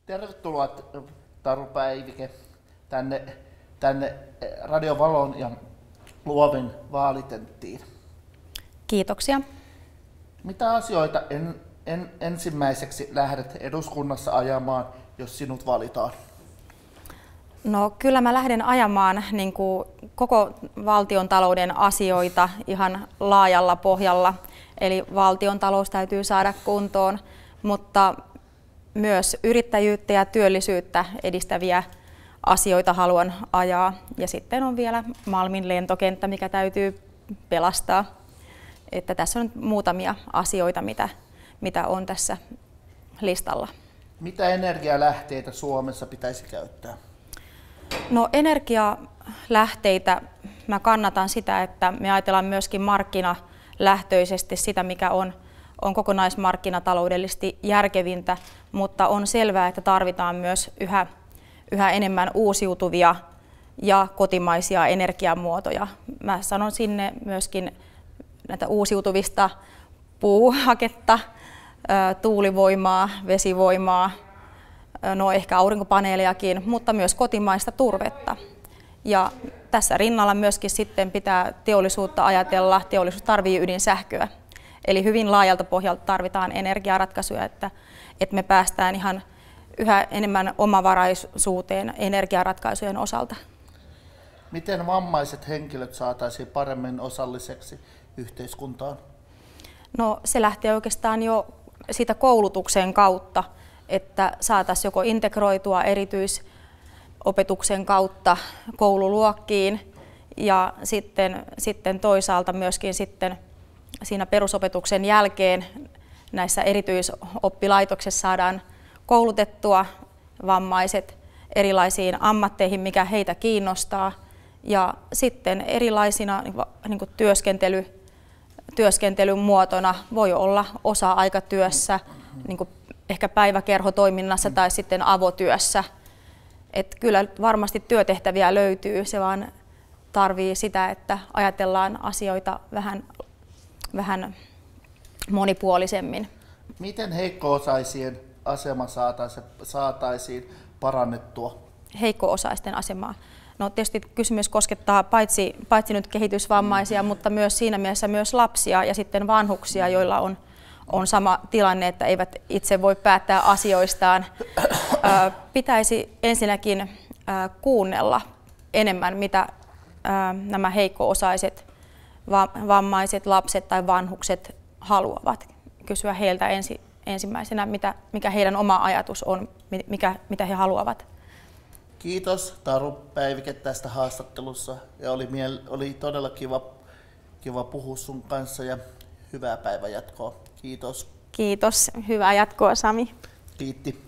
Tervetuloa Taru Päivike tänne Radio Valon ja Luovin vaalitenttiin. Kiitoksia. Mitä asioita ensimmäiseksi lähdet eduskunnassa ajamaan, jos sinut valitaan? No kyllä mä lähden ajamaan niin kuin koko valtiontalouden asioita ihan laajalla pohjalla. Eli valtiontalous täytyy saada kuntoon, mutta myös yrittäjyyttä ja työllisyyttä edistäviä asioita haluan ajaa. Ja sitten on vielä Malmin lentokenttä, mikä täytyy pelastaa. Että tässä on muutamia asioita, mitä on tässä listalla. Mitä energialähteitä Suomessa pitäisi käyttää? No energialähteitä mä kannatan sitä, että me ajatellaan myöskin markkinalähtöisesti sitä, mikä on kokonaismarkkinataloudellisesti järkevintä, mutta on selvää, että tarvitaan myös yhä enemmän uusiutuvia ja kotimaisia energiamuotoja. Mä sanon sinne myöskin näitä uusiutuvista puuhaketta, tuulivoimaa, vesivoimaa, no ehkä aurinkopaneelejakin, mutta myös kotimaista turvetta. Ja tässä rinnalla myöskin sitten pitää teollisuutta ajatella, teollisuus tarvitsee ydinsähköä. Eli hyvin laajalta pohjalta tarvitaan energiaratkaisuja, että me päästään ihan yhä enemmän omavaraisuuteen energiaratkaisujen osalta. Miten vammaiset henkilöt saataisiin paremmin osalliseksi yhteiskuntaan? No se lähtee oikeastaan jo siitä koulutuksen kautta, että saataisiin joko integroitua erityisopetuksen kautta koululuokkiin ja sitten toisaalta myöskin sitten siinä perusopetuksen jälkeen näissä erityisoppilaitoksissa saadaan koulutettua vammaiset erilaisiin ammatteihin, mikä heitä kiinnostaa, ja sitten erilaisina niin kuin työskentelyn muotona voi olla osa-aikatyössä, niin kuin ehkä päiväkerhotoiminnassa tai sitten avotyössä. Et kyllä varmasti työtehtäviä löytyy, se vaan tarvii sitä, että ajatellaan asioita vähän monipuolisemmin. Miten heikko-osaisien asema saataisiin parannettua? Heikko-osaisten asemaa. No tietysti kysymys koskettaa paitsi nyt kehitysvammaisia, mutta myös siinä mielessä myös lapsia ja sitten vanhuksia, joilla on sama tilanne, että eivät itse voi päättää asioistaan. Pitäisi ensinnäkin kuunnella enemmän, mitä nämä heikko-osaiset, vammaiset, lapset tai vanhukset haluavat. Kysyä heiltä ensimmäisenä, mikä heidän oma ajatus on, mitä he haluavat. Kiitos Taru Päivike tästä haastattelussa ja oli todella kiva puhua sun kanssa ja hyvää päivänjatkoa. Kiitos. Kiitos. Hyvää jatkoa, Sami. Kiitti.